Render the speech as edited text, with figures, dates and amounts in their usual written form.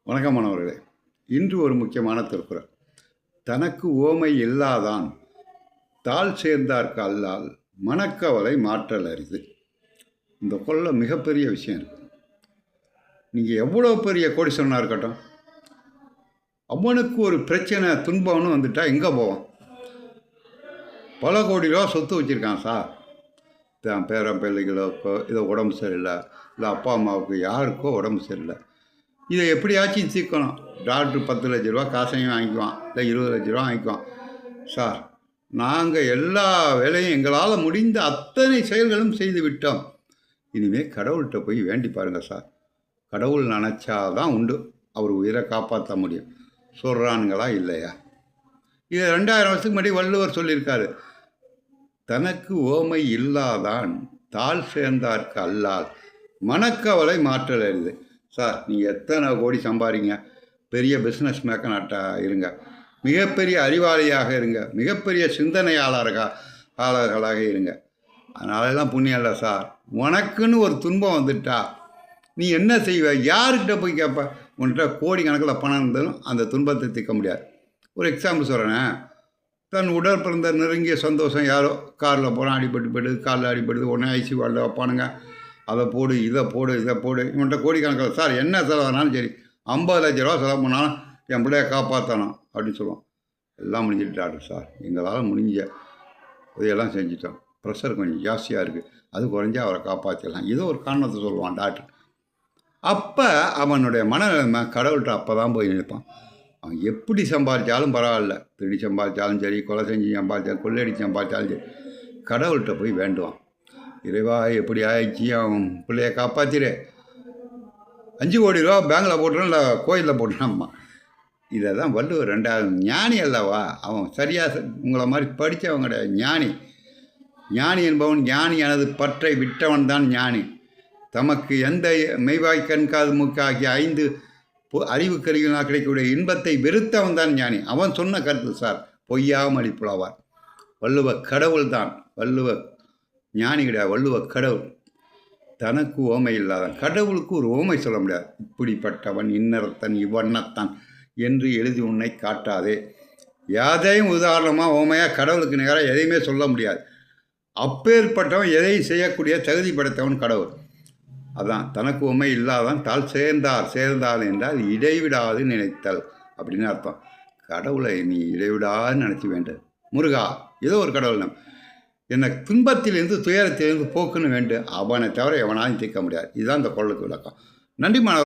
வணக்கம் மாணவர்களே. இன்று ஒரு முக்கியமான திருக்குறள். தனக்கு ஓமை இல்லாதான் தாழ் சேர்ந்தார்க்கு அல்லால் மனக்கவலை மாற்றல் அரிது. இந்த குறளில் மிகப்பெரிய விஷயம் இருக்குது. நீங்கள் எவ்வளோ பெரிய கோடீஸ்வரனாக இருக்கட்டும், அவனுக்கு ஒரு பிரச்சனை துன்பம்னு வந்துட்டால் எங்கே போவான்? பல கோடி ரூபா சொத்து வச்சுருக்கான் சார், தான் பேரன் பிள்ளைகளுக்கோ இதை உடம்பு சரியில்லை, இல்லை அப்பா அம்மாவுக்கு யாருக்கோ உடம்பு சரியில்லை, இதை எப்படியாச்சும் தீர்க்கணும். டாக்டர் 10 லட்ச ரூபா காசையும் வாங்கிக்குவான், இல்லை 20 லட்ச ரூபா வாங்கிக்குவான். சார், நாங்கள் எல்லா வேலையும் எங்களால் முடிந்த அத்தனை செயல்களும் செய்து விட்டோம், இனிமேல் கடவுள்கிட்ட போய் வேண்டி பாருங்கள் சார், கடவுள் நினச்சாதான் உண்டு அவர் உயிரை காப்பாற்ற முடியும் சொல்கிறானுங்களா இல்லையா? இது 2000 வருஷத்துக்கு முன்னாடி வள்ளுவர் சொல்லியிருக்காரு. தனக்கு ஓமை இல்லாதான் தாழ் சேர்ந்தார்க்கு அல்லால் மனக்கவலை மாற்றல் அரிது. சார், நீங்கள் எத்தனை கோடி சம்பாதிங்க, பெரிய பிஸ்னஸ் மேக்கனாட்டாக இருங்க, மிகப்பெரிய அறிவாளியாக இருங்க, மிகப்பெரிய சிந்தனையாளர்களாக இருங்க, அதனாலலாம் புண்ணியம் இல்லை சார். உனக்குன்னு ஒரு துன்பம் வந்துட்டா நீ என்ன செய்வ? யாருக்கிட்ட போய் கேட்ப? உன்கிட்ட கோடி கணக்கில் பணம் இருந்தாலும் அந்த துன்பத்தை தீர்க்க முடியாது. ஒரு எக்ஸாம்பிள் சொல்கிறேன். தன் உடல் பிறந்த நெருங்கிய சந்தோஷம் யாரோ காரில் போகிறான், அடிபட்டு காலில் அடிபடுது, உடனே ஐசி வார்டில் வைப்பானுங்க, அதை போடு இதை போடு இதை போடு. இவன்கிட்ட கோடிக்கணக்கில் சார் என்ன செலவானாலும் சரி, 50 லட்ச ரூபா செலவு பண்ணாலும் என் பிள்ளைய காப்பாற்றணும் அப்படின்னு சொல்லுவோம். எல்லாம் முடிஞ்சிட்டு டாக்டர் சார், எங்களால் முடிஞ்ச இதையெல்லாம் செஞ்சிட்டோம், ப்ரெஷர் கொஞ்சம் ஜாஸ்தியாக இருக்குது, அது குறைஞ்சா அவரை காப்பாற்றிடலாம், ஏதோ ஒரு காரணத்தை சொல்லுவான் டாக்டர். அப்போ அவனுடைய மனநிலைமை கடவுள்கிட்ட அப்போ தான் போய் நினைப்பான். அவன் எப்படி சம்பாதிச்சாலும் பரவாயில்ல, திருடி சம்பாதிச்சாலும் சரி, கொலை செஞ்சு சம்பாதிச்சாலும், கொள்ளையடிச்சு சம்பாதிச்சாலும் சரி, கடவுள்கிட்ட போய் வேண்டுவான். இறைவா, எப்படி ஆயிடுச்சு, அவன் பிள்ளைய காப்பாற்றிடு, 5 கோடி ரூபா பேங்கில் போட்டுறான், இல்லை கோயிலில் போட்டுறான்மா. இதை தான் வள்ளுவர் 2வது ஞானி அல்லவா, அவன் சரியாக உங்களை மாதிரி படித்தவன் கிடையாது, ஞானி. ஞானி என்பவன் ஞானியானது பற்றை விட்டவன் தான் ஞானி. தமக்கு எந்த மெய்வாய் கண் காது மூக்கு ஆகிய 5 அறிவு கருவிகளாக கிடைக்கக்கூடிய இன்பத்தை வெறுத்தவன் தான் ஞானி. அவன் சொன்ன கருத்து சார், பொய்யாமல் அடிப்புலவார். வள்ளுவர் கடவுள் தான், வள்ளுவர் ஞானி கிடையாது, வள்ளுவர் கடவுள். தனக்கு ஓமை இல்லாதான், கடவுளுக்கு ஒரு ஓமை சொல்ல முடியாது. இப்படிப்பட்டவன் இன்னறத்தன் இவ்வண்ணத்தான் என்று எழுதி உன்னை காட்டாதே. யாதையும் உதாரணமாக ஓமையாக கடவுளுக்கு நிகராக எதையுமே சொல்ல முடியாது. அப்பேற்பட்டவன் எதையும் செய்யக்கூடிய தகுதி படைத்தவன் கடவுள். அதான் தனக்கு உண்மை இல்லாதான் தாழ் சேர்ந்தார் என்றால் இடைவிடாது நினைத்தல் அப்படின்னு அர்த்தம். கடவுளை நீ இடைவிடாது நினச்சி வேண்டும். முருகா, ஏதோ ஒரு கடவுள் என்னை துன்பத்திலிருந்து துயரத்திலிருந்து போக்குன்னு வேண்டும், அவனை தவிர எவனாலும் தீர்க்க முடியாது. இதுதான் இந்த குறளுக்கு விளக்கம். நன்றி மாணவர்.